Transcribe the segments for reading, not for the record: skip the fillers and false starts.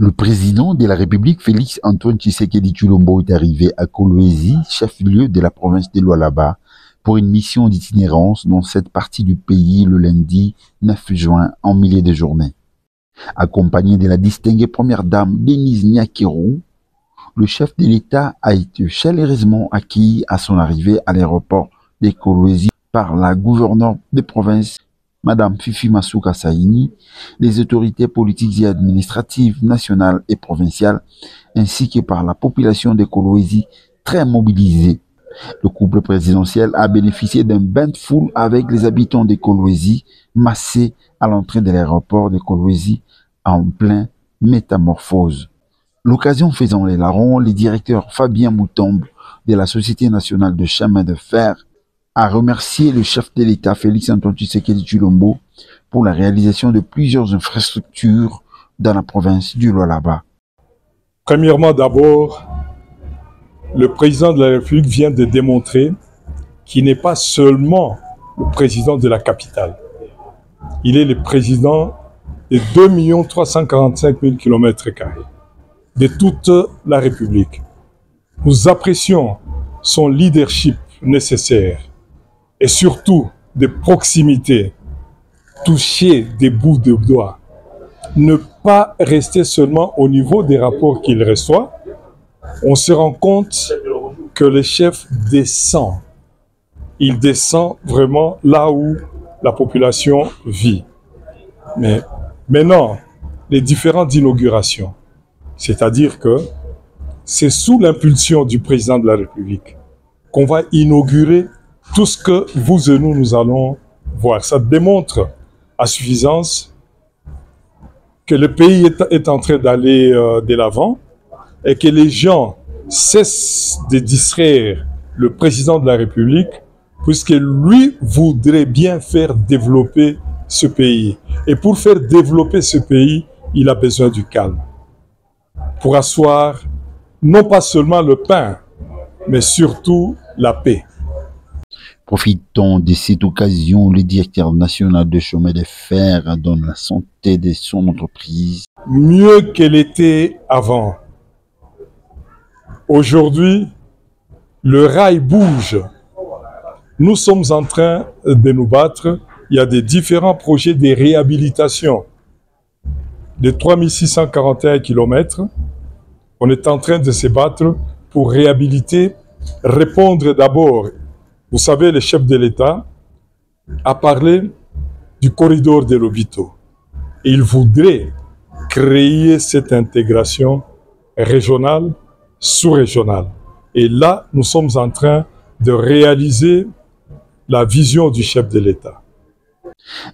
Le président de la République, Félix Antoine Tshisekedi Tshilombo, est arrivé à Kolwezi, chef-lieu de la province de Lualaba, pour une mission d'itinérance dans cette partie du pays le lundi 9 juin en milieu de journée. Accompagné de la distinguée première dame Denise Nyakirou, le chef de l'État a été chaleureusement accueilli à son arrivée à l'aéroport de Kolwezi par la gouverneure de province, Madame Fifi Masuka Saini, les autorités politiques et administratives nationales et provinciales, ainsi que par la population de Kolwezi très mobilisée. Le couple présidentiel a bénéficié d'un bain de foule avec les habitants de Kolwezi, massés à l'entrée de l'aéroport de Kolwezi en pleine métamorphose. L'occasion faisant les larrons, le directeur Fabien Moutombe de la Société nationale de chemin de fer a remercié le chef de l'État Félix Antoine Tshisekedi Tshilombo pour la réalisation de plusieurs infrastructures dans la province du Lualaba. Premièrement, d'abord, le président de la République vient de démontrer qu'il n'est pas seulement le président de la capitale. Il est le président de 2 345 000 km² de toute la République. Nous apprécions son leadership nécessaire et surtout de proximité, toucher des bouts de doigts. Ne pas rester seulement au niveau des rapports qu'il reçoit. On se rend compte que le chef descend. Il descend vraiment là où la population vit. Mais maintenant, les différentes inaugurations, c'est-à-dire que c'est sous l'impulsion du président de la République qu'on va inaugurer tout ce que vous et nous allons voir. Ça démontre à suffisance que le pays est en train d'aller de l'avant et que les gens cessent de distraire le président de la République puisque lui voudrait bien faire développer ce pays. Et pour faire développer ce pays, il a besoin du calme. Pour asseoir non pas seulement le pain, mais surtout la paix. Profitant de cette occasion, le directeur national de chemin de fer donne la santé de son entreprise. Mieux qu'elle était avant. Aujourd'hui, le rail bouge. Nous sommes en train de nous battre. Il y a des différents projets de réhabilitation de 3641 km. On est en train de se battre pour réhabiliter, répondre d'abord. Vous savez, le chef de l'État a parlé du corridor de Lobito. Il voudrait créer cette intégration régionale, sous-régionale. Et là, nous sommes en train de réaliser la vision du chef de l'État.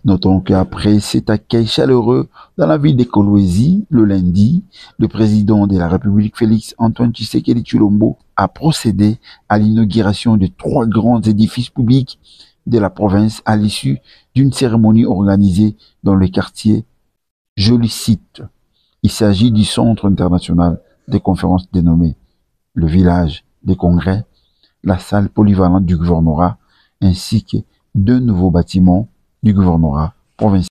Notons qu'après cet accueil chaleureux dans la ville de Kolwezi, le lundi, le président de la République Félix Antoine Tshisekedi Tshilombo a procédé à l'inauguration de 3 grands édifices publics de la province à l'issue d'une cérémonie organisée dans le quartier Joli Site. Il s'agit du centre international de conférences dénommé le village des congrès, la salle polyvalente du gouvernorat, ainsi que 2 nouveaux bâtiments du gouvernorat provincial.